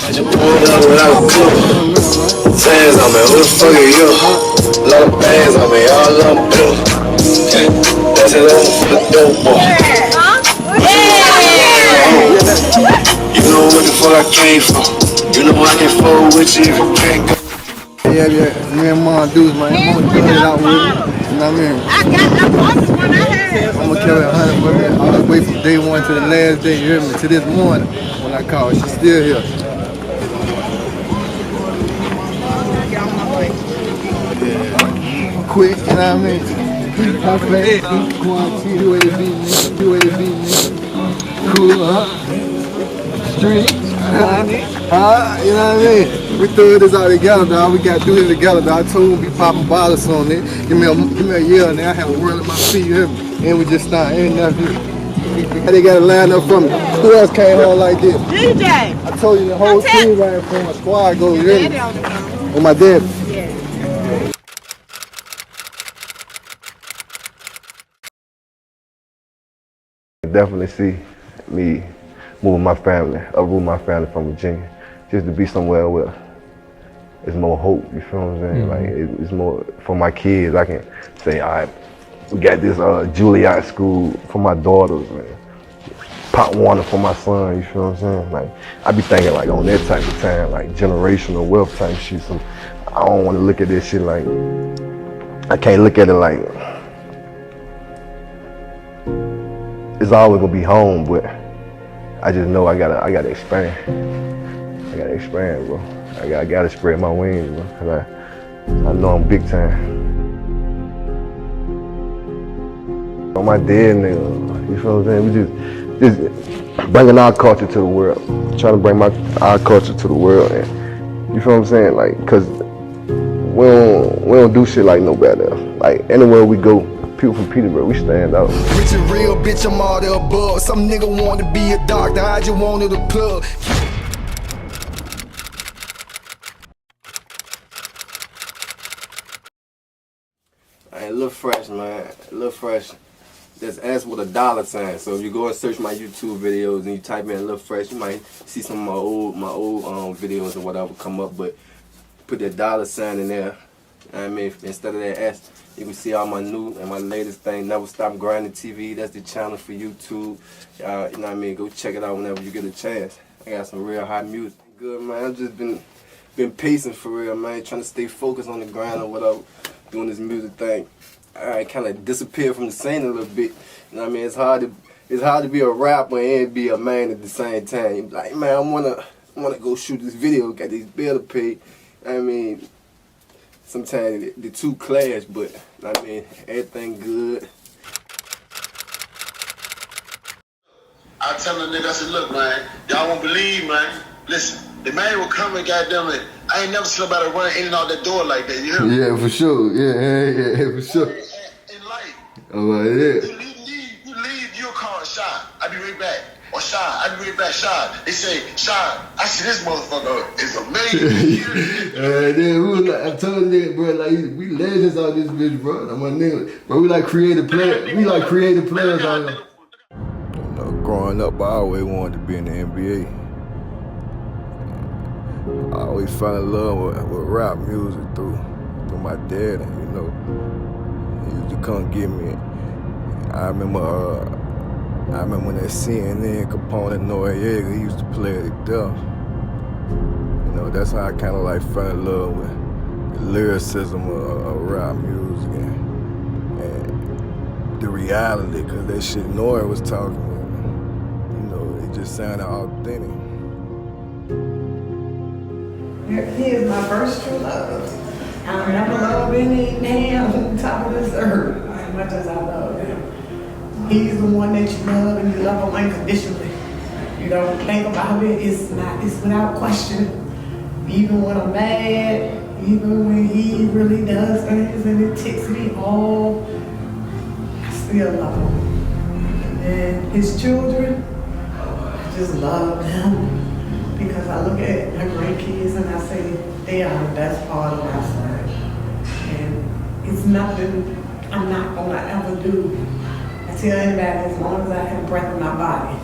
I just pulled up without a clue. Sands on me, who the fuck are you? Lot of bands on me, all of them blue. That's it over for the dope boy. You know what the fuck I came from. You know I can fold with you if you can't go. Yeah, me and Mom dudes, man. Mama doing it out with me. You know what I mean? I got that first one I had. I'm gonna carry 100 with me all the way from day one to the last day, you hear me? To this morning when I call, she's still here. Quick, you know what I mean? Perfect, quality, the way to be, nigga. The way to be, nigga. Cool, huh? Street, you know what I mean? We threw this out together, dog. We got to do this together, dog. I told him we popping bottles on it. Give me a year, and I have a world at my feet, you hear me? And we just started, ain't nothing. They got to line up from me. Who else came home like this? DJ! I told you the whole team right from my squad goes, you hear me? With my dad. Yeah. Definitely see me moving my family, uproot my family from Virginia, just to be somewhere where there's more hope, you feel what I'm saying? Mm-hmm. Like it's more, for my kids, I can say, all right, we got this Juilliard school for my daughters, man. Pop Warner for my son, you feel what I'm saying? Like, I be thinking like on that type of time, like generational wealth type shit. So I don't want to look at this shit like, I can't look at it like, it's always gonna be home, but I just know I gotta expand. I gotta expand, bro. I gotta spread my wings, bro. Cause I know I'm big time. On my dead nigga, you feel what I'm saying? We just bringing our culture to the world. Trying to bring our culture to the world, and you feel what I'm saying? Like, cause we don't do shit like nobody else. Like anywhere we go, people from Peterborough, we stand out. Rich and real, bitch, I'm all the above. Some nigga want to be a doctor, I just wanted a plug. Hey, Lil Fresh, man. Lil Fresh. That's S with a $sign. So if you go and search my YouTube videos and you type in Lil Fresh, you might see some of my old videos or whatever come up. But put that $sign in there. I mean, instead of that S, you can see all my new and my latest thing, Never Stop Grinding TV. That's the channel for YouTube. You know what I mean? Go check it out whenever you get a chance. I got some real hot music. Good, man. I've just been pacing for real, man. Trying to stay focused on the grind or whatever, doing this music thing. I kind of disappeared from the scene a little bit. You know what I mean? It's hard to be a rapper and be a man at the same time. Like, man, I wanna go shoot this video, got these bills to pay. I mean, sometimes the two clash, but I mean, everything good. I tell the nigga, I said, look, man, y'all won't believe, man. Listen, the man will come and goddamn it. I ain't never seen nobody run in and out that door like that, you hear me? Yeah, for sure. Yeah, for sure. In life. Oh, yeah. You leave, you'll call Shy. I'll be right back. Or Shy, I'll be right back, Shy. They say, Shy, I see this motherfucker is amazing. I told you, bro, like, we legends on this bitch, bro. I'm my nigga. Bro, we like creative players. We like creative players on them. You know, growing up, I always wanted to be in the NBA. I always fell in love with rap music through my dad, and you know, he used to come get me. I remember when that CNN component Noriega, he used to play it at death. You know, that's how I kind of like fell in love with the lyricism of rap music and the reality, because that shit Nori was talking about, you know, it just sounded authentic. He is my first true love. I'll never love any man on top of this earth as much as I love him. He's the one that you love, and you love him unconditionally. You don't think about it, it's without question. Even when I'm mad, even when he really does things and it ticks me off, I still love him. And his children, I just love them. Because I look at my grandkids and I say, they are the best part of my son. And it's nothing I'm not gonna ever do. I tell anybody, as long as I have breath in my body,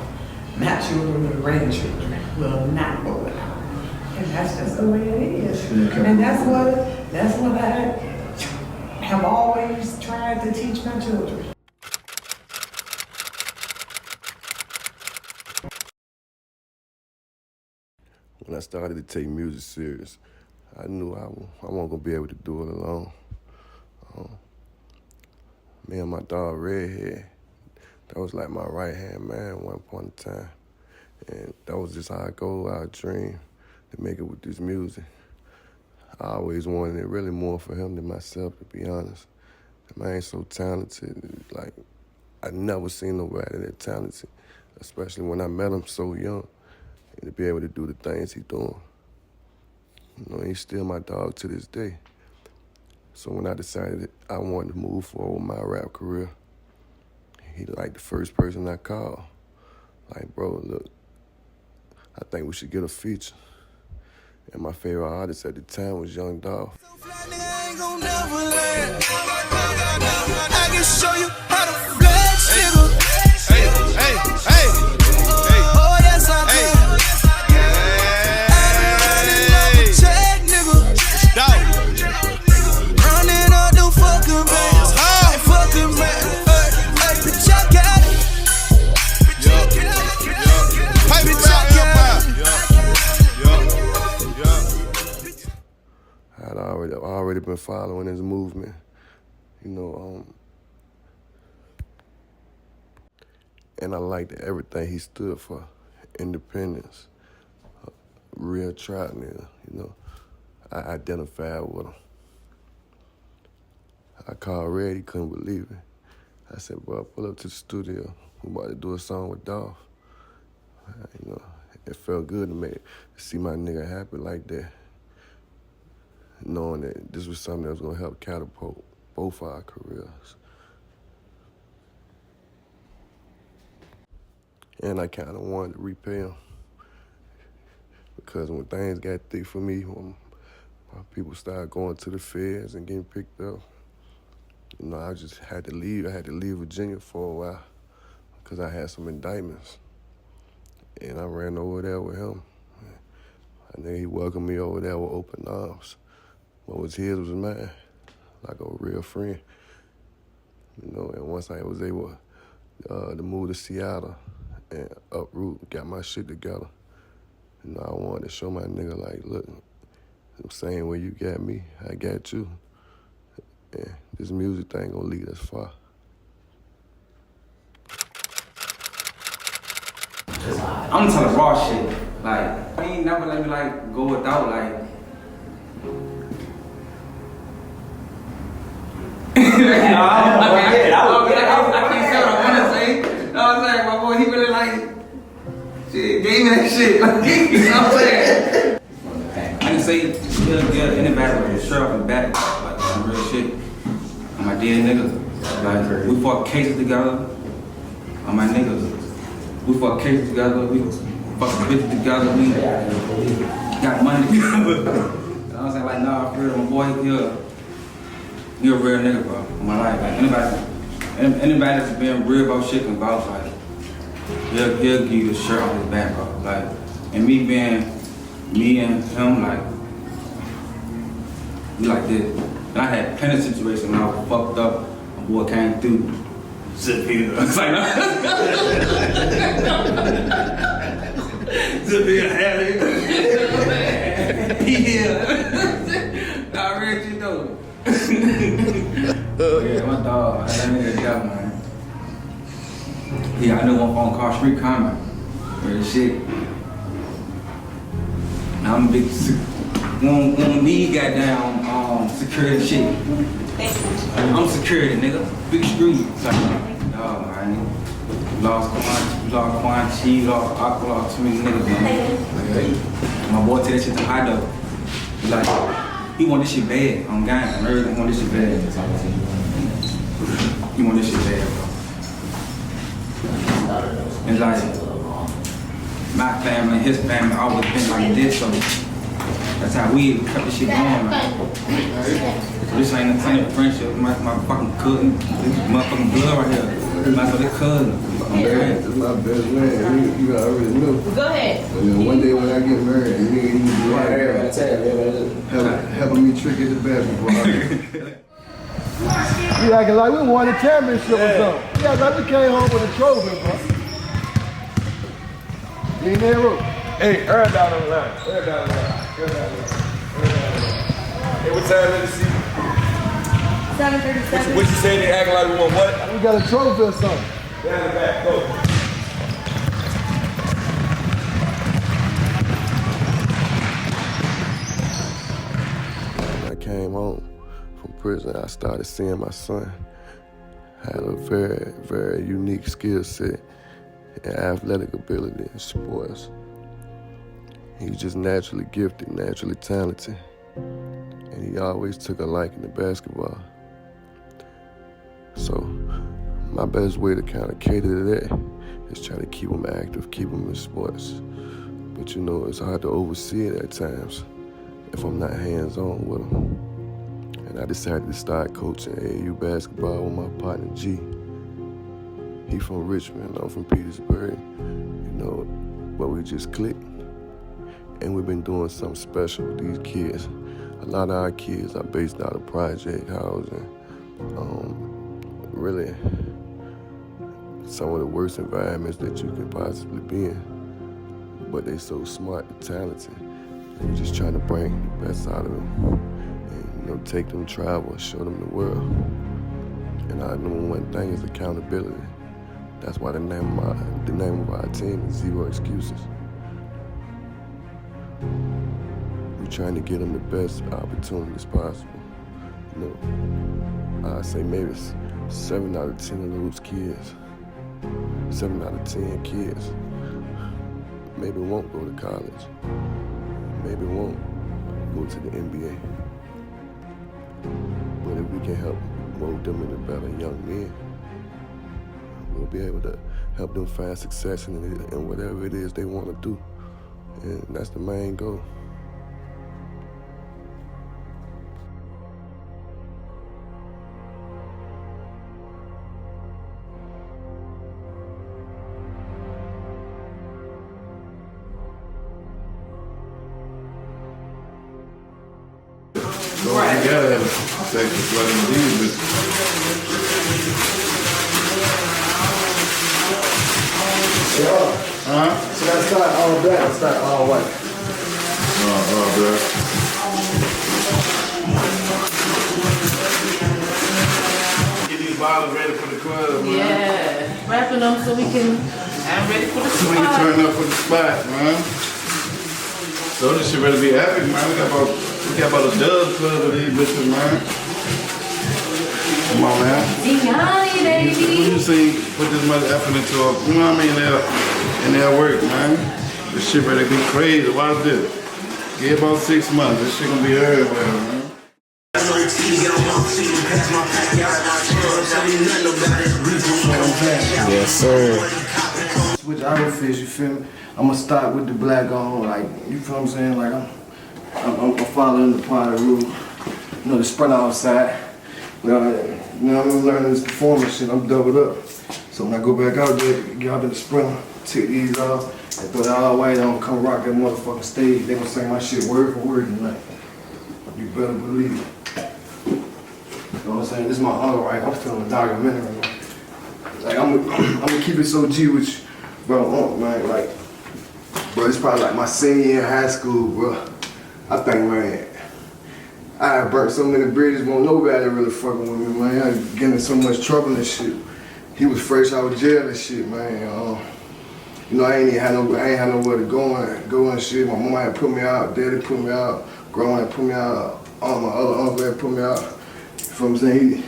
my children and grandchildren will not go without. And that's just the way it is. And that's what I have always tried to teach my children. When I started to take music serious, I knew I wasn't gonna be able to do it alone. Me and my dog Redhead, that was like my right-hand man at one point in time. And that was just our goal, our dream, to make it with this music. I always wanted it really more for him than myself, to be honest. The man so talented, like, I never seen nobody that talented, especially when I met him so young, and to be able to do the things he's doing. You know, he's still my dog to this day. So when I decided that I wanted to move forward with my rap career, he like the first person I called. Like, bro, look, I think we should get a feature. And my favorite artist at the time was Young Dolph. I can show you how to flex, nigga. Hey. Oh, yes, I can. I done running up a check, nigga. Running up the fucking bands. Hey, fucking man. Hey, bitch, I got it. Bitch, I got it. I'd already been following his movement, you know, and I liked everything he stood for. Independence, real trap nigga, you know. I identified with him. I called Red, he couldn't believe it. I said, bro, pull up to the studio. We about to do a song with Dolph. You know, it felt good to see my nigga happy like that, knowing that this was something that was gonna help catapult both our careers. And I kind of wanted to repay him, because when things got thick for me, when my people started going to the feds and getting picked up, you know, I just had to leave. I had to leave Virginia for a while because I had some indictments. And I ran over there with him. And then he welcomed me over there with open arms. What was his was mine, like a real friend. You know, and once I was able to move to Seattle and uproot, got my shit together, you know, I wanted to show my nigga, like, look, the same way you got me, I got you. And this music thing gonna lead us far. I'm telling raw shit. Like, he ain't never let me like go without like. I can't say what I wanna say. You know what I'm saying? My boy, he really like shit, gave me that shit. Like, you know what I'm saying? I can say yeah, anybody with a shirt off the back, like some real shit. I'm my dead niggas. Like, we fought cases together. I'm my niggas. We fought cases together, we fucked bitches together, we got money together. You know what I'm saying? Like, nah, for real, my boy, he a real nigga, bro, in my life. Like, anybody that's been real about shit and about, like, he'll give you a shirt off his back, bro. Like, and me and him, like, we like this. And I had plenty of situations when I was fucked up, my boy came through. Zip here. It's like, zip here, hell he here. Nah, real shit though. Yeah, my dog, that nigga got man. Yeah, I know one phone called Street Comment. Real shit. I'm a big, one need goddamn security shit. I'm security, nigga. Big street. Like, oh, man. Lost Quan, she lost Aqua, lost too many niggas, man. Like, my boy tell that shit to high though. He like, he want this shit bad. On gang, I really want this shit bad. He want this shit bad, bro. And like, my family, his family always been like this, so that's how we kept this shit going, man. This ain't a kind of friendship. My fucking cousin, this motherfucking blood right here. My fucking cousin. That's my best man. You already know. Go ahead. But then one day when I get married, the nigga he Helping me trick at the basketball. We acting like we won a championship or something. We acting like we came home with a trophy, bro. You ain't there, bro. Hey, earn down on the line. Earn down on the line. Hey, what time is it? 7:37. What you say they acting like we want what? We got a trophy or something. Down the back, go. When I came home from prison, I started seeing my son had a very, very unique skill set and athletic ability in sports. He was just naturally gifted, naturally talented, and he always took a liking to basketball. So my best way to kind of cater to that is try to keep him active, keep him in sports. But you know, it's hard to oversee it at times if I'm not hands-on with him. And I decided to start coaching AAU basketball with my partner G. He from Richmond, I'm from Petersburg, you know, but we just clicked. And we've been doing something special with these kids. A lot of our kids are based out of project housing. Really, some of the worst environments that you can possibly be in. But they so smart and talented. And we're just trying to bring the best out of them. And, you know, take them travel, show them the world. And our number one thing is accountability. That's why the name of our team is Zero Excuses. We're trying to get them the best opportunities possible. You know, I'd say maybe 7 out of 10 of those kids, 7 out of 10 kids, maybe won't go to college, maybe won't go to the NBA. But if we can help mold them into better young men, we'll be able to help them find success in whatever it is they want to do. And that's the main goal. So you gotta have a second flood in these. Huh? So that's not all black, that's not all white. All black. Get these bottles ready for the club, man. Yeah, wrapping them so we can. I'm ready for the So we can spot. turn up for the spot, man. So this shit ready to be epic, man. We got about a dozen clubs of these bitches, man. Come on, man. Gianni, baby. When you see put this much effort into it, you know what I mean? In their work, man. This shit ready to be crazy. Watch this. Give about 6 months. This shit gonna be everywhere, man. Yes, sir. Switch outfits, you feel me? I'm gonna start with the black on, like, you feel what I'm saying? Like, I'm following the party rule. You know, the sprint outside. You know, I'm learning this performance shit, I'm doubled up. So when I go back out there, get out in the sprint, take these off, and throw that all white on, come rock that motherfucking stage. They gonna sing my shit word for word tonight. You better believe it. You know what I'm saying? This is my hunger, right? I'm feeling a documentary, man. Like, I'm gonna keep it so G with you, bro, man, like, bro, it's probably like my senior year in high school, bro. I think, man, I burnt so many bridges, won't nobody really fucking with me, man. I was getting in so much trouble and shit. He was fresh out of jail and shit, man. You know, I ain't had nowhere to go and shit. My mama had put me out, daddy put me out, grandma had put me out, all my other uncle had put me out. You feel what I'm saying?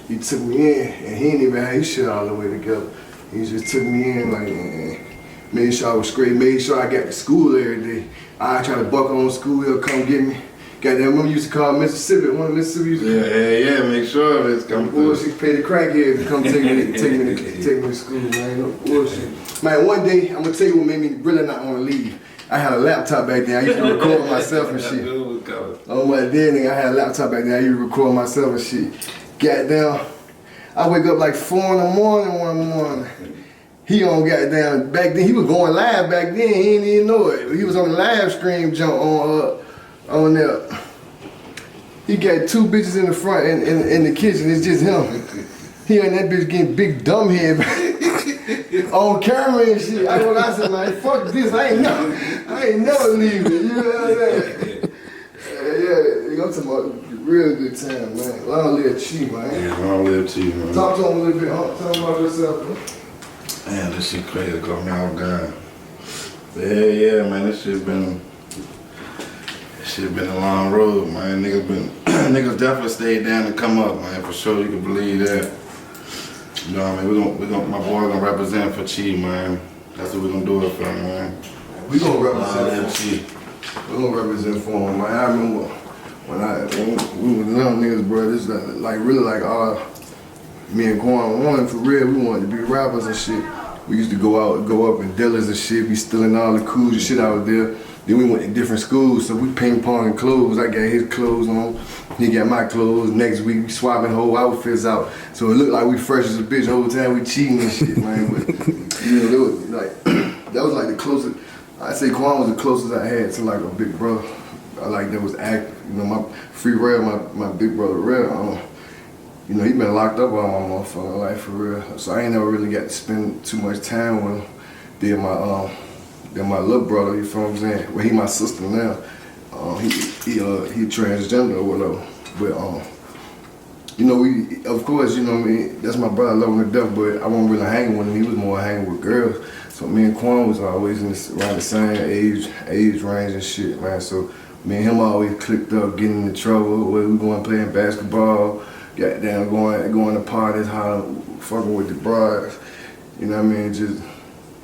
He took me in, and he ain't even had his shit all the way together. He just took me in, like, and made sure I was straight, made sure I got to school every day. I tried to buck on school, he'll come get me. Goddamn, remember you used to call Mississippi, one of Mississippi used to Yeah, make sure it's coming through. bullshit, pay the crackheads to come take me to school, man, no bullshit. Man, one day, I'm gonna tell you what made me really not wanna leave. I had a laptop back then, I used to record myself and shit. Oh my dear nigga, I had a laptop back then, I used to record myself and shit. Goddamn, I wake up like 4 in the morning one morning. He on goddamn, back then, he was going live back then, he didn't even know it. He was on the live stream jump on there. He got 2 bitches in the front in the kitchen, it's just him. He and that bitch getting big dumb head on camera and shit. I said, man, fuck this, I ain't never leaving, you know what I'm saying? Yeah, I'm talking about real good time, man. Long live Chi, man. Yeah, long live Chi, man. Talk to him a little bit, tell him about yourself, man. Man, this shit crazy, caught me off guard. Yeah, man, this shit been a long road, man. Niggas definitely stayed down and come up, man, for sure, you can believe that. You know what I mean? My boy gonna represent for Chi, man. That's what we gonna do it for, man. We gonna represent for Chi. We gonna represent for him, man. I remember when we was young niggas, bro, this like really like me and Quan wanted for real, we wanted to be rappers and shit. We used to go up in dealers and shit, be stealing all the cool shit out there. Then we went to different schools, so we ping-ponging clothes. I got his clothes on, he got my clothes. Next week, we swapping whole outfits out. So it looked like we fresh as a bitch the whole time we cheating and shit, man. But, you know, that was like the closest, I'd say Quan was the closest I had to like a big brother. That was active. You know, my Free Rail, my big brother Rail, you know, he been locked up all my motherfucking life for real. So I ain't never really got to spend too much time with him. Then my little brother, you feel what I'm saying? Well, he my sister now. He transgender or whatever. But you know, of course, you know what I mean, that's my brother, I love him to death, but I wasn't really hanging with him. He was more hanging with girls. So me and Quan was always around the same age range and shit, man. So me and him always clicked up, getting into trouble. We going playing basketball. Goddamn, going to parties, fucking with the brides. You know what I mean? Just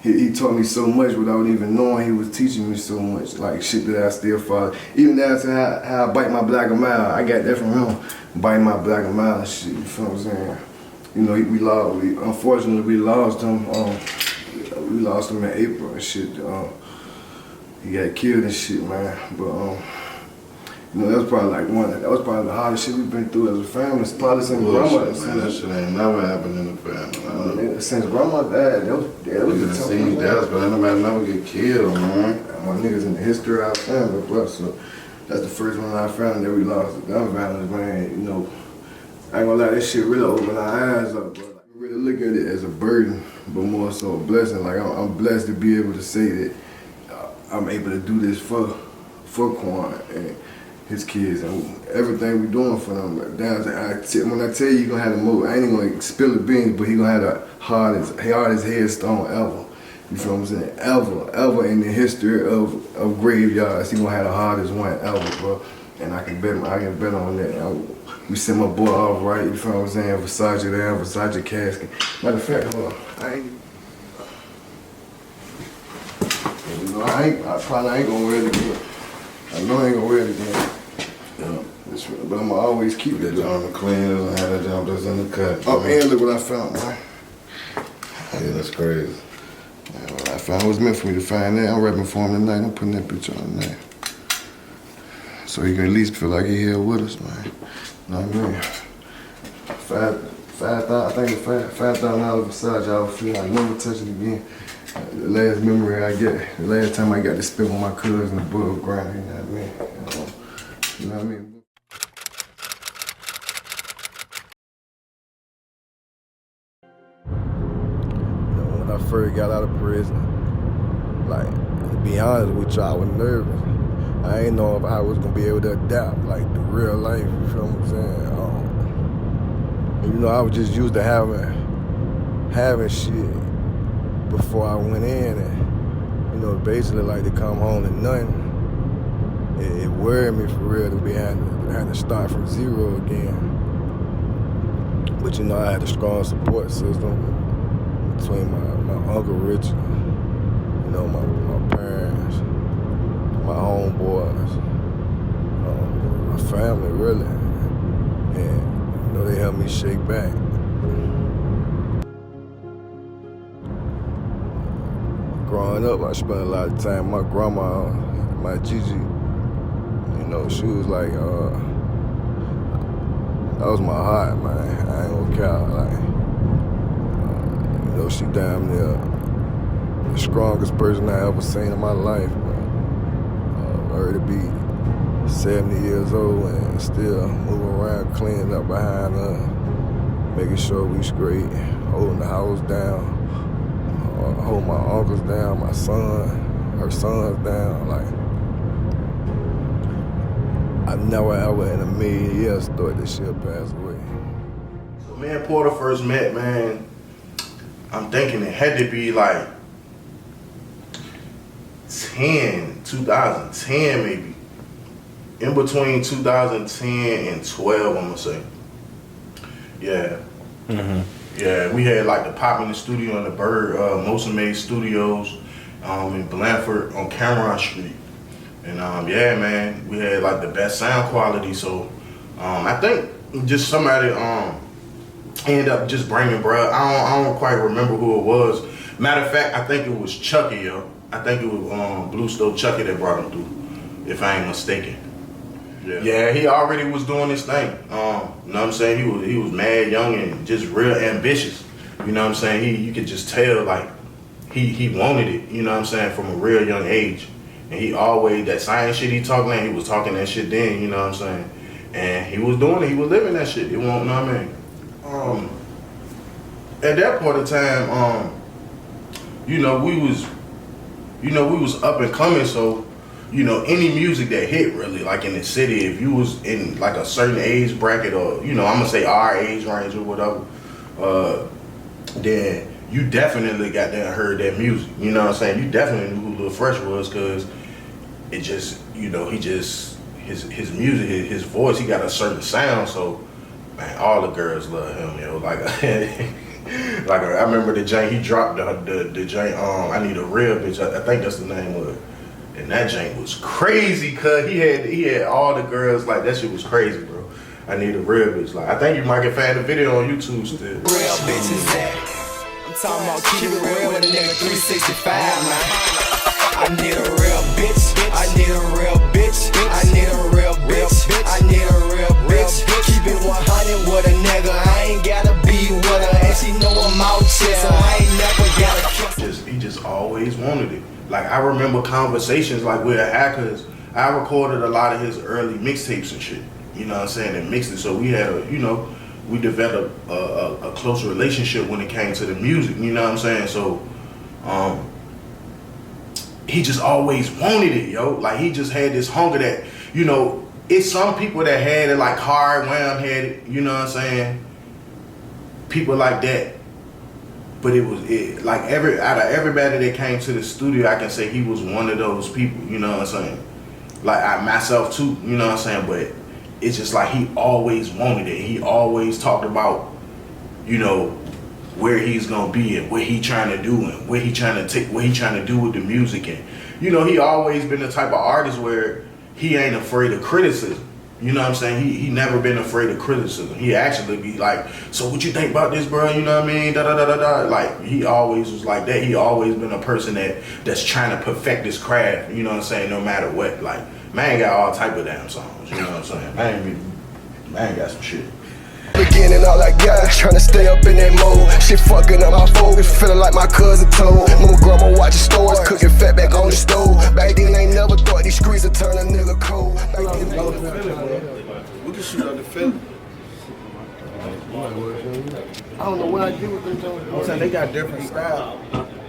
he taught me so much without even knowing he was teaching me so much, like shit that I still follow. Even down to how I bite my black and mild, I got that from him, biting my black and mild and shit. You feel what I'm saying? You know, unfortunately we lost him. We lost him in April and shit. He got killed and shit, man. But you know, that was probably the hardest shit we've been through as a family. It's probably since grandma. That shit ain't never happened in the family. Since grandma died, that was the toughest thing. But nobody never get killed, man. My niggas in the history of our family, bro. So that's the first one in our family that we lost. The gun violence, man. You know, I ain't gonna lie, that shit really opened our eyes up, bro. Like, we really look at it as a burden, but more so a blessing. Like I'm blessed to be able to say that I'm able to do this for Quan and his kids and everything we doing for them. When I tell you, he gonna have the most, I ain't even gonna spill the beans, but he gonna have the hardest headstone ever. You feel what I'm saying? Ever in the history of graveyards, he gonna have the hardest one ever, bro. And I can bet on that. We sent my boy off right, you feel what I'm saying? Versace there, Versace casket. Matter of fact, hold on. I probably ain't gonna wear it again. I know I ain't gonna wear it again. Yeah. But I'ma always keep that joint clean and have that joint that's in the cut. Oh, and look what I found, man. Yeah, that's crazy. Yeah, what I found was meant for me to find that. I'm rapping for him tonight. I'm putting that picture on there. So he can at least feel like he here with us, man. You know what I mean? $5,000, I think it's $5,000 Versace outfit. I never touch it again. The last memory I get, the last time I got to spend with my cousin above ground, you know what I mean? You know what I mean? You know, when I first got out of prison, like, to be honest with you, I was nervous. I ain't know if I was gonna be able to adapt, like, the real life, you feel what I'm saying? You know, I was just used to having shit before I went in, and you know, basically like to come home to nothing. It worried me for real to be having to start from zero again. But you know, I had a strong support system between my Uncle Richard, you know, my parents, my homeboys, my family really, and you know, they helped me shake back. Growing up, I spent a lot of time with my grandma, my Gigi. You know, she was like, that was my heart, man. I ain't gonna count. Like, you know, she damn near the strongest person I ever seen in my life. Her to be 70 years old and still moving around, cleaning up behind her, making sure we straight, holding the house down, holding my uncles down, my son, her sons down. Like, I never ever in a million years thought that she'll pass away. So me and Porter first met, man, I'm thinking it had to be like 2010 maybe. In between 2010 and 12, I'm gonna say. Yeah. Yeah, we had like the Pop in the Studio and the Bird, Motion Made Studios in Blandford on Cameron Street. And yeah, man, we had like the best sound quality. So I think just somebody ended up just bringing, bruh. I don't quite remember who it was. Matter of fact, I think it was Chucky, yo. I think it was Blue Stove Chucky that brought him through, if I ain't mistaken. Yeah, he already was doing this thing. You know what I'm saying? He was mad young and just real ambitious. You know what I'm saying? You could just tell like he wanted it, you know what I'm saying, from a real young age. And he always, that science shit he talking that, he was talking that shit then, you know what I'm saying? And he was doing it, he was living that shit. It won't, you know what I mean? At that point of time, we was up and coming, so any music that hit really, like in the city, if you was in like a certain age bracket or, I'm gonna say our age range or whatever, then you definitely got there and heard that music. You know what I'm saying? You definitely knew who Lil Fresh was, cause it just, his music, his voice, he got a certain sound, so man, all the girls love him, yo. Like, like I remember the jank he dropped the jank, I Need a Real Bitch, I think that's the name of it. And that jank was crazy, cuz he had all the girls, like, that shit was crazy, bro. I Need a Real Bitch. Like, I think you might can find the video on YouTube still. Real bitches that I'm talking about keep it real with a nigga 365, man. I need a real bitch. I need a real bitch. I need a real bitch. I need a real bitch. Keep it 100 with a nigga. I ain't gotta be with her, and she know I'm out here, so I ain't never gotta kiss. He just always wanted it. Like, I remember conversations like with hackers. I recorded a lot of his early mixtapes and shit. You know what I'm saying? And mixed it, so we had we developed a close relationship when it came to the music. You know what I'm saying? So, he just always wanted it, yo. Like, he just had this hunger that, it's some people that had it, like Hard Wham had it, you know what I'm saying? People like that. But like out of everybody that came to the studio, I can say he was one of those people, you know what I'm saying? Like, myself too, you know what I'm saying? But it's just like he always wanted it. He always talked about, where he's gonna be and what he trying to do and what he trying to do with the music. And he always been the type of artist where he ain't afraid of criticism. You know what I'm saying? He never been afraid of criticism. He actually be like, so what you think about this, bro? You know what I mean? Da da da da da. Like, he always was like that. He always been a person that's trying to perfect his craft. You know what I'm saying? No matter what. Like, man got all type of damn songs. You know what I'm saying? Man got some shit. Beginning all I got, tryna stay up in that mode. Shit fucking up my focus, feeling like my cousin told. Mama grandma watching stores, cooking fat back on the stove. Back then ain't never thought these streets would turn a nigga cold. We can shoot out the Philly. I don't know what I did with them Jones. I'm saying they got different style.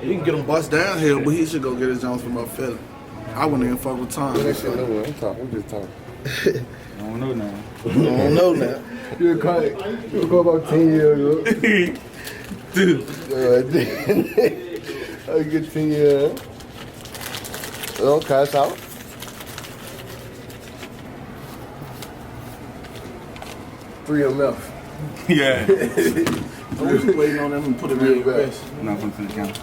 You can get them bust down here, but he should go get his Jones from up Philly. I wouldn't even fuck with Tom. That shit nowhere. I'm just talking. I don't know now. You're correct. You'll go about 10 years ago. Dude. I get 10 years. Oh, cash out. Three of them left. Yeah. I'm just waiting on them to put it real back. No, I'm finna count.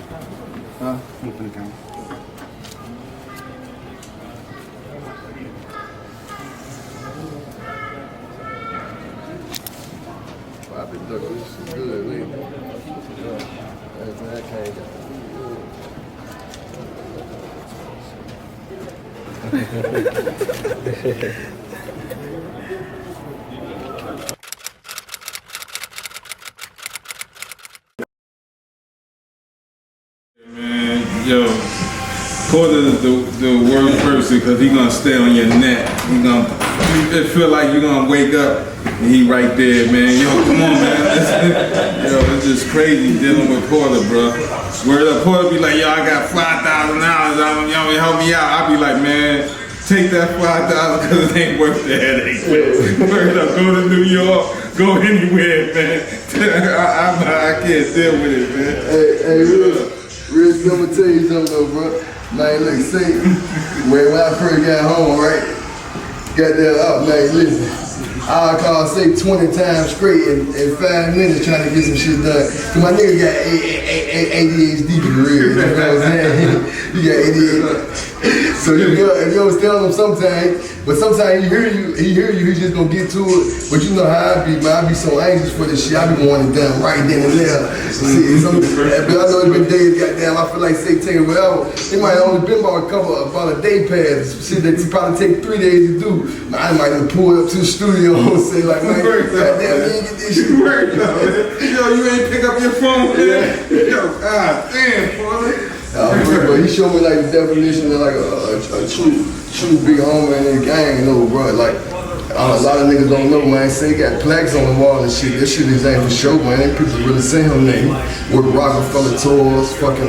Huh? I'm finna count. I've been looking, this is good, man. That came Man, purposely, because he gonna stay on your neck. It feel like you're gonna wake up and he right there, man. Yo, come on, man. It's just crazy dealing with Porter, bro. Where the Porter be like, yo, I got $5,000. Y'all help me out. I be like, man, take that $5,000 because it ain't worth the headache. Word up, go to New York, go anywhere, man. I can't deal with it, man. Hey, Rich, I'm gonna tell you something though, bro. Man, look, say, when I first got home, right? Got that up, man, listen. I'll call, say, 20 times straight in 5 minutes trying to get some shit done. Cause my nigga got ADHD for real, you know what I'm saying? He got ADHD. So if you don't tell him sometimes, but sometimes he hear you, he just gonna get to it. But you know how I be, man, I be so anxious for this shit. I be wanting it done right then and there. See, but I know it's been days, goddamn, I feel like, say, taking whatever. It might have only been about a day pass. Shit that probably take 3 days to do. Man, I might have pulled up to the studio and say like, man, goddamn, you ain't get this shit. Yo, you ain't pick up your phone, man. Yo, god damn, brother. But he showed me like the definition of like a true big homie in the gang, though, bro. Like a lot of niggas don't know, man. Say he got plaques on the wall and shit. This shit is ain't for show, man. Ain't people really say him name. Work Rockefeller tours, fucking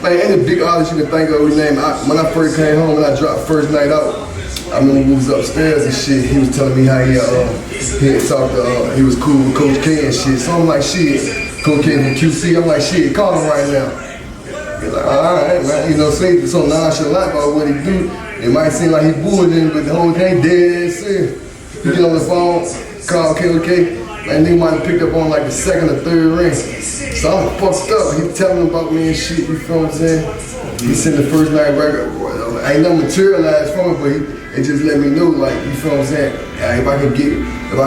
man, any big artist you can think of his name. When I first came home and I dropped first night out, I remember we was upstairs and shit. He was telling me how he had talked to, he was cool with Coach K and shit. So I'm like, shit, Coach K from QC. I'm like, shit, call him right now. He's like, all right, man. You know, say so nonchalant about what he do. It might seem like he bullshitting, but the whole thing dead serious. You get on the phone, call KOK, man, nigga might have picked up on like the second or third ring. So I'm fucked up. He telling about me and shit, you feel what I'm saying? He sent the first night record. Ain't nothing materialized from it, but it just let me know, like, you feel what I'm saying? If I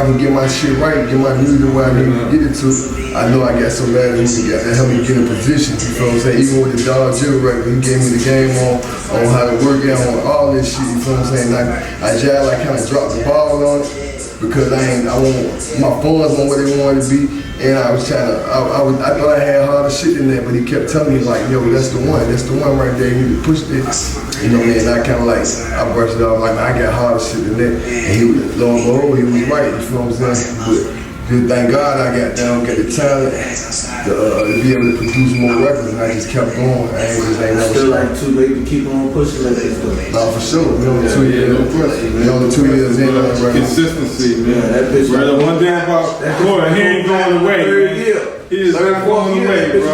can get my shit right, get my music where I need to get it to, I know I got some man who can help me get in position. You feel what I'm saying? Even with the Dog Jill record, he gave me the game on how to work out on all this shit. You feel what I'm saying? I just like kind of dropped the ball on it because I want my funds on what they wanted to be. And I was trying to, I thought I had harder shit than that, but he kept telling me like, yo, that's the one right there, you need to push this. You know, man, I kind of like, I brushed it off like, man, I got harder shit than that. And he was, lo and behold, he was right, you feel what I'm saying? But just thank God I got the talent to be able to produce more records, and I just kept going. I ain't feel like too late to keep on pushing like this though. No, for sure. We only 2 years. We only 2 years in on the record. Consistency, man. Yeah, that bitch. Brother, one thing about Porter, he ain't going away, man. He is not going away, bro.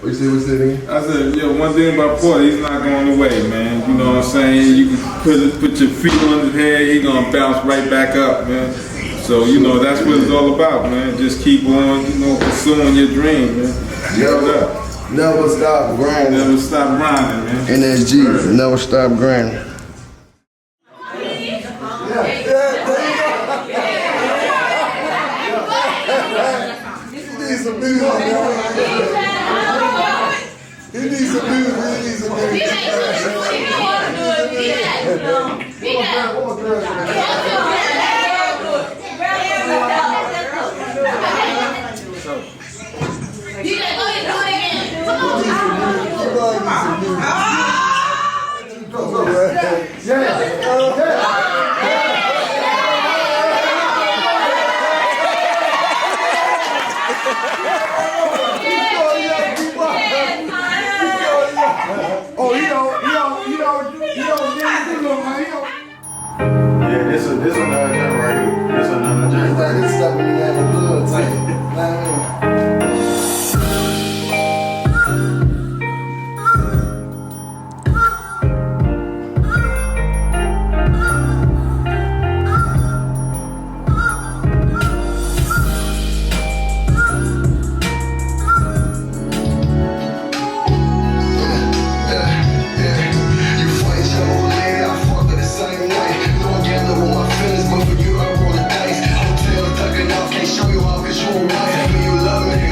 What's that again? I said, yo, one thing about Porter, he's not going away, man. You know what I'm saying? You can put your feet on his head, he gonna bounce right back up, man. So, you know, that's what it's all about, man. Just keep on, you know, pursuing your dream, man. Never stop grinding. Never stop grinding, man. NSG, never stop grinding. He needs some music. He needs some music. Yeah, this another joint right here. This another joint right here. It's stuck in the blood type. Show you all 'cause you don't want me, you love me.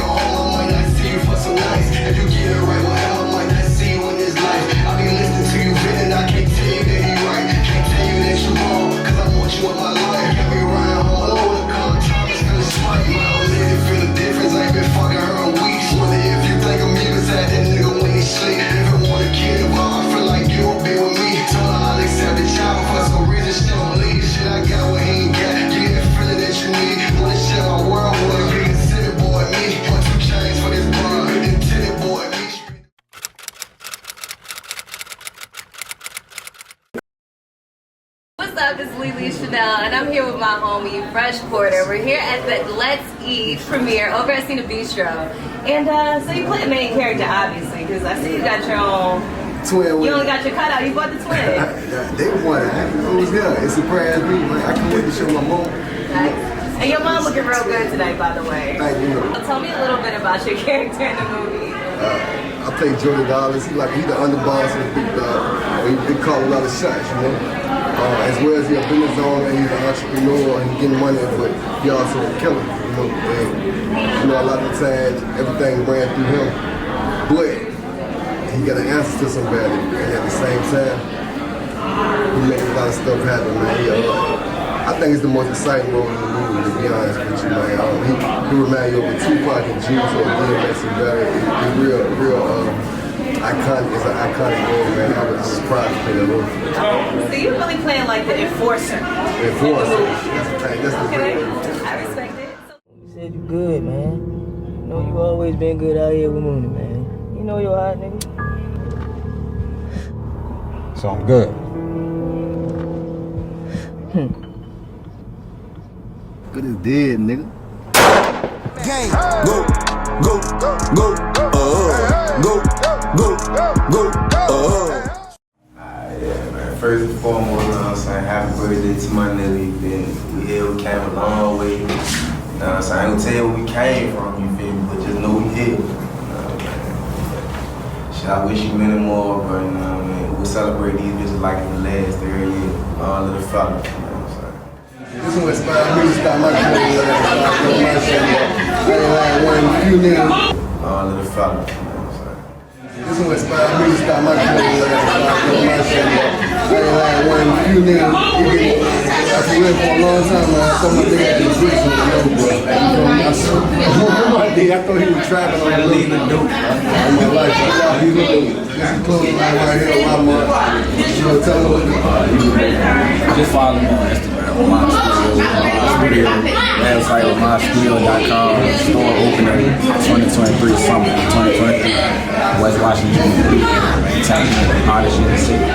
what's up? It's Lily Chanel, and I'm here with my homie, Fresh Porter. We're here at the Let's Eat premiere over at Cena Bistro. And so you play the main character, obviously, because I see you got your own twin. You only got your cutout. You bought the twin. They won. It was good. It surprised me. I couldn't wait to show my mom. Nice. And your mom looking real good tonight, by the way. Thank you. Tell me a little bit about your character in the movie. I play Jody Dollars. He's the underboss of the big dog. He call a lot of shots, you know. As well as he's a business owner, he's an entrepreneur, and he's getting money, but he also a killer, you know. And, you know, a lot of times everything ran through him, but he got an answer to somebody, and at the same time, he makes a lot of stuff happen, man. I think it's the most exciting role in the movie, to be honest with you, man. He reminds you of a Tupac and Juice or DMX and Barry. It's real iconic. It's an iconic role, man. I was proud to play that role. So you're really playing like the enforcer. Enforcer. That's the okay. word. I respect it. You said you good, man. You know you always been good out here with Mooney, man. You know you're hot, nigga. So I'm good. Good as dead, nigga. Gang, go, Yeah, man. First and foremost, you know what I'm saying, happy birthday to my nigga. We here, we came a long way. You know what I'm saying? I ain't gonna tell you where we came from, you feel me? But just know we here. You know what I mean? Shit, I wish you many more, but you know what I mean? We'll celebrate these bitches like in the last 30 years. All of the fellas, you know what I'm saying? This one inspired me to start my career. I ain't one few niggas. All of the fellas, you know what I'm saying? This one inspired me to start my career. I ain't one few niggas. I've been living for a long time, man. I thought my nigga had this bitch on the road, bro. I thought he was trapping on the lead of dope. All my life. He's looking. This is clothing line right here on my mark. You know, tell him what Just follow me on Instagram, my studio, website with mystudio.com, store opening 2023 summer, 2023, West Washington, talented artists in the city.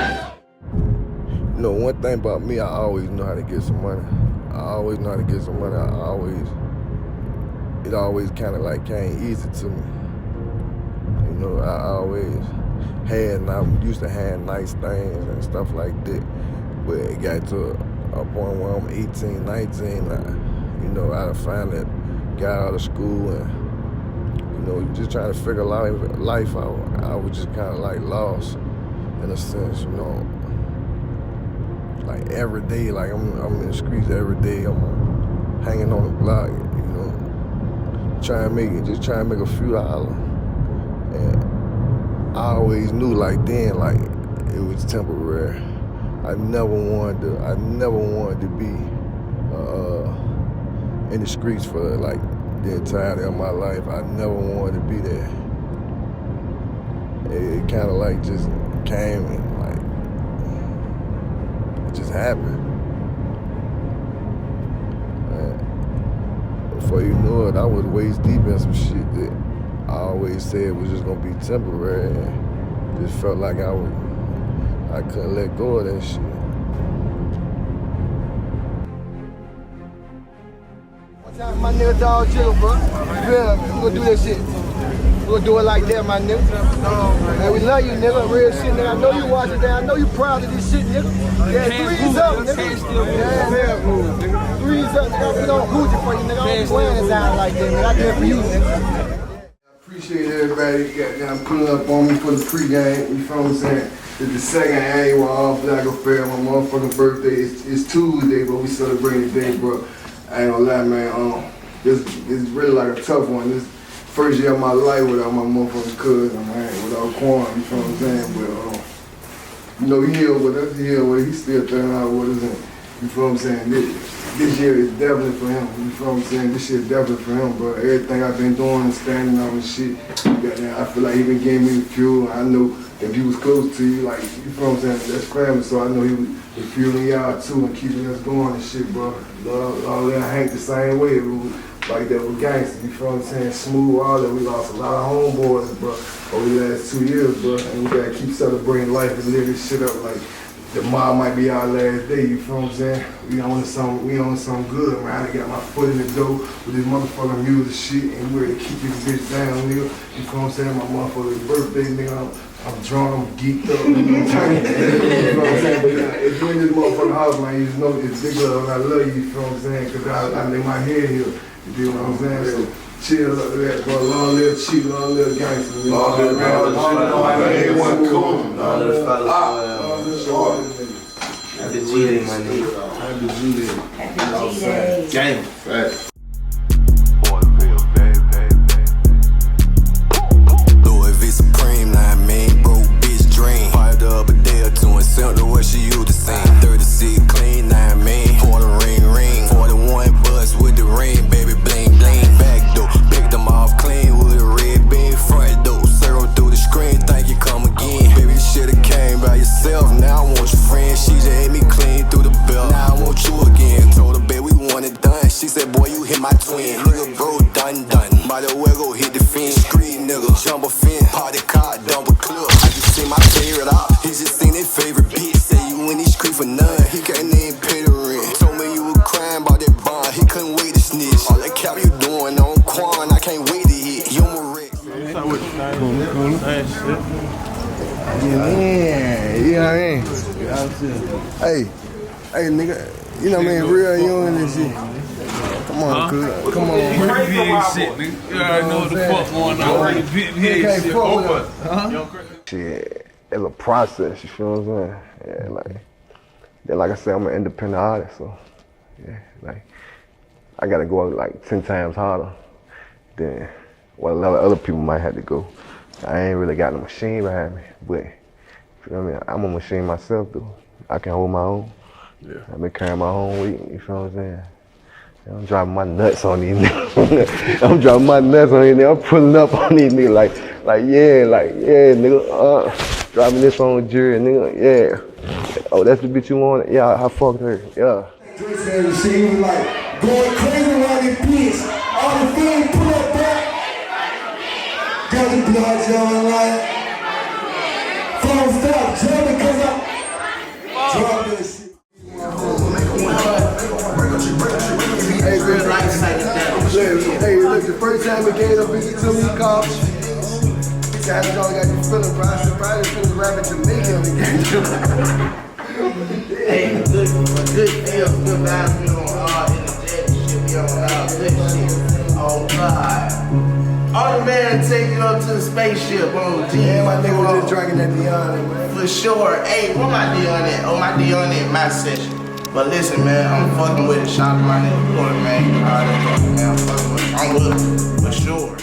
You know, one thing about me, I always know how to get some money. It always kind of like came easy to me. You know, I always had, and I'm used to having nice things and stuff like that. But it got to a point where I'm 18, 19, you know, I finally got out of school and, you know, just trying to figure life out. I was just kind of like lost in a sense, you know. Like every day, like I'm in the streets every day. I'm hanging on the block, you know, trying to make a few dollars. And I always knew, like then, like it was temporary. I never wanted to be in the streets for like the entirety of my life. I never wanted to be there. It kind of like just came and like. It just happened. And before you knew it, I was waist deep in some shit that I always said was just gonna be temporary, and just felt like I couldn't let go of that shit. One time, my nigga dog chill, bro. Yeah, we gonna do that shit. We gonna do it like that, my nigga. Man, we love you, nigga. Real shit, nigga. I know you watching that. I know you proud of this shit, nigga. Yeah, threes up, nigga. Yeah, threes up, nigga. We don't hooch it for you, nigga. I don't be wearing this out like that, nigga. I do it for you, nigga. I appreciate everybody goddamn pulling up on me for the pregame. You feel what I'm saying? It's the second annual All Black Affair. My motherfucking birthday is Tuesday, but we celebrating today, bro. I ain't gonna lie, man. This is really like a tough one. This first year of my life without my motherfucking cousin, man, without Quan, you feel what I'm saying? But, you know, he here with us, he's still turning out with us, and you feel what I'm saying? This year is definitely for him, you feel what I'm saying? This year is definitely for him, bro. Everything I've been doing and standing on and shit, I feel like he been giving me the fuel. I know if he was close to you, like, you feel what I'm saying? That's crazy, so I know he was fueling y'all too and keeping us going and shit, bro. All that Hank the same way. Like that with gangsters, you feel what I'm saying? Smooth, all that. We lost a lot of homeboys, bro, over the last 2 years, bro. And we gotta keep celebrating life and live this shit up like tomorrow might be our last day, you feel what I'm saying? We on some good, man. I got my foot in the door with this motherfucking music shit, and we ready to keep this bitch down, nigga. You feel what I'm saying? My motherfucker's birthday, nigga. I'm drunk, I'm geeked up, you know what I'm saying? You know what I'm saying? But if you're in this motherfucking house, man, you just know it's big love and I love you, you feel what I'm saying? Cause I lay my head here, you know what I'm saying? So chill up with that, bro. Long live cheat, long live gangster. Long live Happy G-Day, my nigga. Happy G-Day. Happy G-Day. Gang. Right. Louis V Supreme, now I mean, broke bitch dream. Fired up a day or two and sent to what she used to sing. 30 seat clean, now I mean, pour the ring ring. 41 buzz with the ring, baby bling bling. Back door, picked them off clean with a red beam. Front door, zero through the screen, think you come again. Baby, you should've came by yourself, now I want your friend. She just hit me clean through the belt, now I want you again. Told her, babe, we want it done. She said, boy, you hit my twin. Nigga, bro, done. Might as well go hit the fin. Street nigga, jump a fin. Party car, dump a clip. I just seen my favorite out. He just seen his favorite bitch. Say you in these streets for none. He can't even pay the rent. Told me you were crying about that bond. He couldn't wait to snitch. All that cap you doing on Quan, I can't wait to hit. You my wreck. Yeah, you know what I mean? Hey, nigga, you know what I mean? Real young and this shit. Come on, cuz. Come on. Crazy shit, nigga. You already know what the fuck going on. Shit. Shit, it's a process, you feel what I'm saying? Yeah, like I said, I'm an independent artist, so yeah, like I gotta go like 10 times harder than what a lot of other people might have to go. I ain't really got no machine behind me, but you know what I mean? I'm a machine myself, though. I can hold my own. Yeah. I've been carrying my own weight, you feel what I'm saying? I'm driving my nuts on these niggas. I'm driving my nuts on these niggas. I'm pulling up on these niggas yeah, nigga. Driving this on jury, nigga, yeah. Oh, that's the bitch you wanted? Yeah, I fucked her, yeah. She was like, going crazy around this bitch. All the things pull up back. Got the blood jumping like. Phone stop jumping cause I'm dropping this shit. Hey, look, the first time he gave up to me, he called me. He said, I got you feeling, bro. I said, bro, I just feeling rapping Jamaican again. Hey, good deal, good vibes, we on energetic shit, we on good shit. Oh, God. All the man take you up to the spaceship on G. Yeah, my nigga was just drinking that Dion, man. For sure. Hey, where my Dion at? Oh, my Dion at my session. But listen, man, I'm fucking with it. Shout out to my nigga Porter, man. You know how that fucking man, I'm fucking with it. I'm with it, for sure.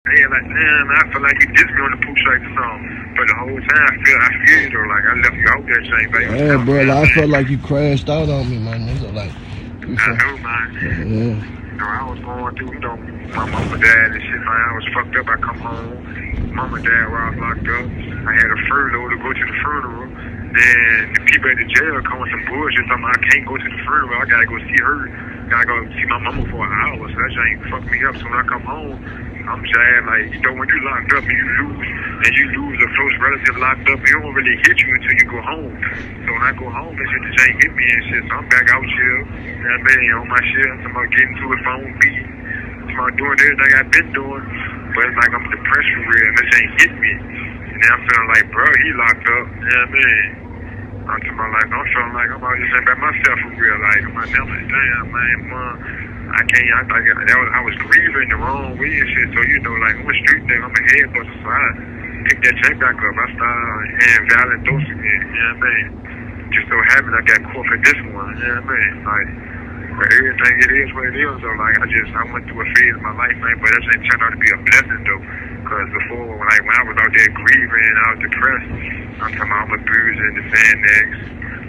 Hey, like, man, I feel like you just be on the poop strike or something. But the whole time, I feel you though, like I left you out that shit, baby. Yeah, bro, like, I felt like you crashed out on me, my nigga. Like, I know, man. Yeah. You know, I was going through, you know, my mama died and shit, man. I was fucked up. I come home, mama died while I was locked up. I had a furlough to go to the funeral. Then the people at the jail come with some bullshit. Talking about I can't go to the funeral. I gotta go see her. Gotta go see my mama for an hour. So that shit ain't fucked me up. So when I come home, I'm sad. Like, you know, when you locked up and you lose a close relative locked up, it don't really hit you until you go home. So when I go home, that shit just ain't hit me and shit. So I'm back out here. You know what I mean? On my shit. I'm talking about getting to it if I don't be. I'm talking about doing everything I've been doing. But it's like I'm depressed for real. And this ain't hit me. And then I'm feeling like, bro, he locked up. You know what I mean? I'm talking about, like, I'm feeling like I'm out just saying about myself for real. Like, my damn, man, mom, I was grieving the wrong way and shit. So, you know, like, I'm a street nigga, I'm a head buster. So I picked that check back up. I started having violent dose again. You know what I mean? Just so happened I got caught for this one. You know what I mean? Like, but everything it is what it is. So, like, I went through a phase of my life, man, but that shit turned out to be a blessing, though. Because before, like, when I was out there grieving and I was depressed, I'm talking about I'm abusing the Xanax,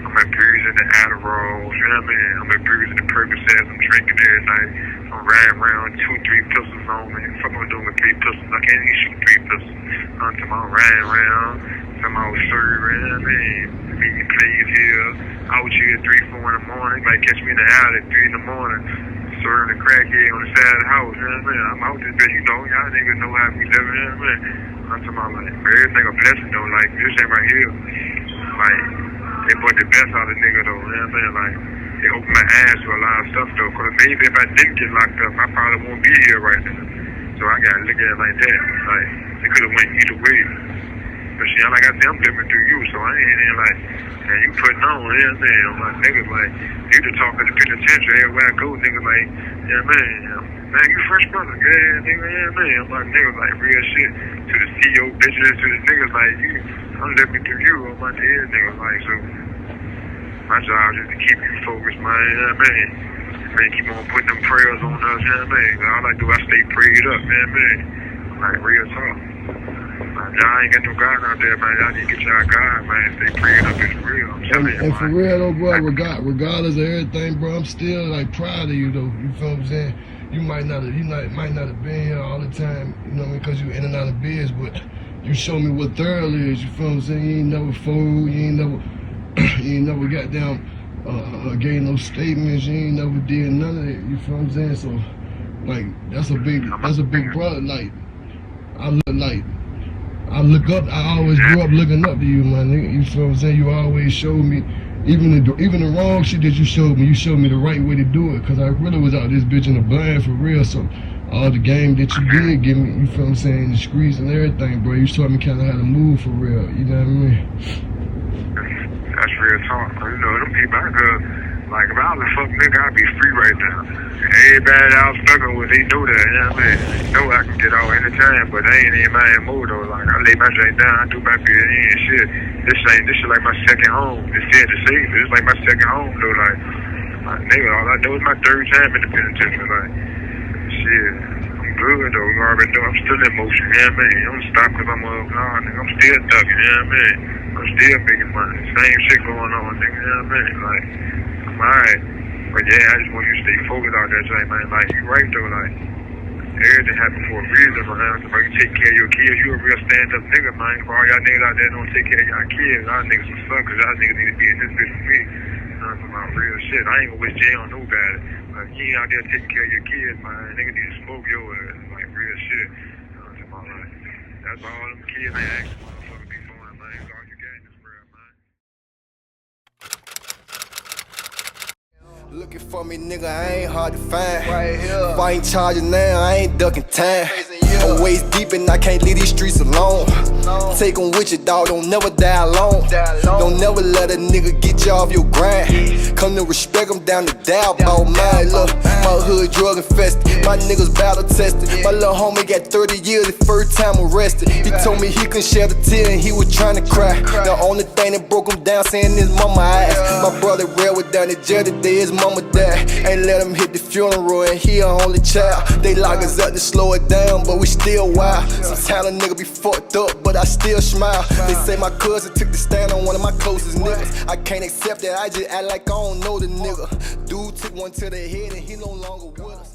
I'm abusing the Adderall, you know what I mean? I'm abusing the Percocets, I'm drinking every night, I'm riding around 2-3 pistols on me. Fuck I'm doing with 3 pistols, I can't even shoot 3 pistols. I'm talking about riding around, talking about serving, you know what I mean? Meeting plays here, out here at 3-4 in the morning, you might catch me in the alley at 3 in the morning. Serving the crackhead on the side of the house, you know what I mean? I'm out this bitch, you know, y'all niggas know how we living, you know what I mean? I'm talking about, like, everything a blessing, though, like, this shit right here, like, They brought the best out of nigga though, you know what I mean? Like, they opened my eyes to a lot of stuff though, cause maybe if I didn't get locked up, I probably won't be here right now. So I gotta look at it like that. Like, it could've went either way. But shit, like I said, I'm living through you, so I ain't like, man, you putting on, you know what I mean? I'm like, niggas like, you the talk of the penitentiary, everywhere I go, nigga like, you know what I mean? Man, you fresh brother, yeah, nigga, you know what I mean? I'm like, niggas like, real shit. To the CEO bitches, to the niggas like, you, I'm living through you, on my dead niggas like, so. My job is to keep you focused, man, you know what I mean? Man, keep on putting them prayers on us, you know what I mean? All I do, I stay prayed up, you know what I mean? Like, real talk. Y'all ain't got no God out there, man. Y'all need to get y'all God, man. Stay prayed up, it's real. I'm telling you, and for real though, bro, regardless of everything, bro, I'm still like proud of you though. You feel what I'm saying? You might not have been here all the time, you know what I mean, because you in and out of biz, but you show me what thorough is, you feel what I'm saying? You ain't never fooled, you ain't never got down, gave no statements, you ain't never did none of that, you feel what I'm saying? So, like, that's a big brother, like, I always grew up looking up to you, my nigga, you feel what I'm saying? You always showed me, even the wrong shit that you showed me the right way to do it, because I really was out this bitch in the blind for real, so all the game that you did give me, you feel what I'm saying, the streets and everything, bro, you taught me kind of how to move for real, you know what I mean? That's real talk. You know, them people I could, like, if I was a fuck nigga, I'd be free right now. Everybody I was fucking with, they know that, you know what I mean? They know I can get out anytime, but they ain't in my MO though. Like, I lay my drink down, I do my bit and shit. This shit like my second home. It's sad to say, but it's like my second home though. Like, my nigga, all I know is my third time in the penitentiary. Like, shit, I'm good though. You already know I'm still in motion, you know what I mean? I'm stopped because I'm still thugging, you know what I mean? I'm still making money. Same shit going on, nigga, you know what I mean? Like, I'm alright. But yeah, I just want you to stay focused out there, Jay, man. Like, you right though, like, everything happened for a reason, man. So, you take care of your kids, you a real stand-up nigga, man. For all y'all niggas out there don't take care of y'all kids, y'all niggas some suck, cause y'all niggas need to be in this bitch for me. I'm talking about real shit. I ain't gonna wish Jay on nobody. Like, you ain't out there taking care of your kids, man. Nigga need to smoke your ass. Like, real shit. I'm talking about, like, that's all them kids ain't asking motherfuckers be for, man. That's all you got in this world, man. Looking for me, nigga, I ain't hard to find. Right here. If I ain't charging now, I ain't ducking time. I'm waist deep and I can't leave these streets alone. Take them with you, dog, don't never die alone. Don't never let a nigga get you off your grind. Come to respect them down to doubt about mine. Look, my hood drug infested, my niggas battle tested. My little homie got 30 years the first time arrested. He told me he couldn't shed a tear and he was trying to cry. The only thing that broke him down saying his mama ass. My brother Red was down in jail today, his mama died. Ain't let him hit the funeral and he an only child. They lock us up to slow it down, but we still wild. Sometimes a nigga be fucked up, but I still smile. They say my cousin took the stand on one of my closest niggas. I can't accept that, I just act like I don't know the nigga. Dude took one to the head and he no longer with us.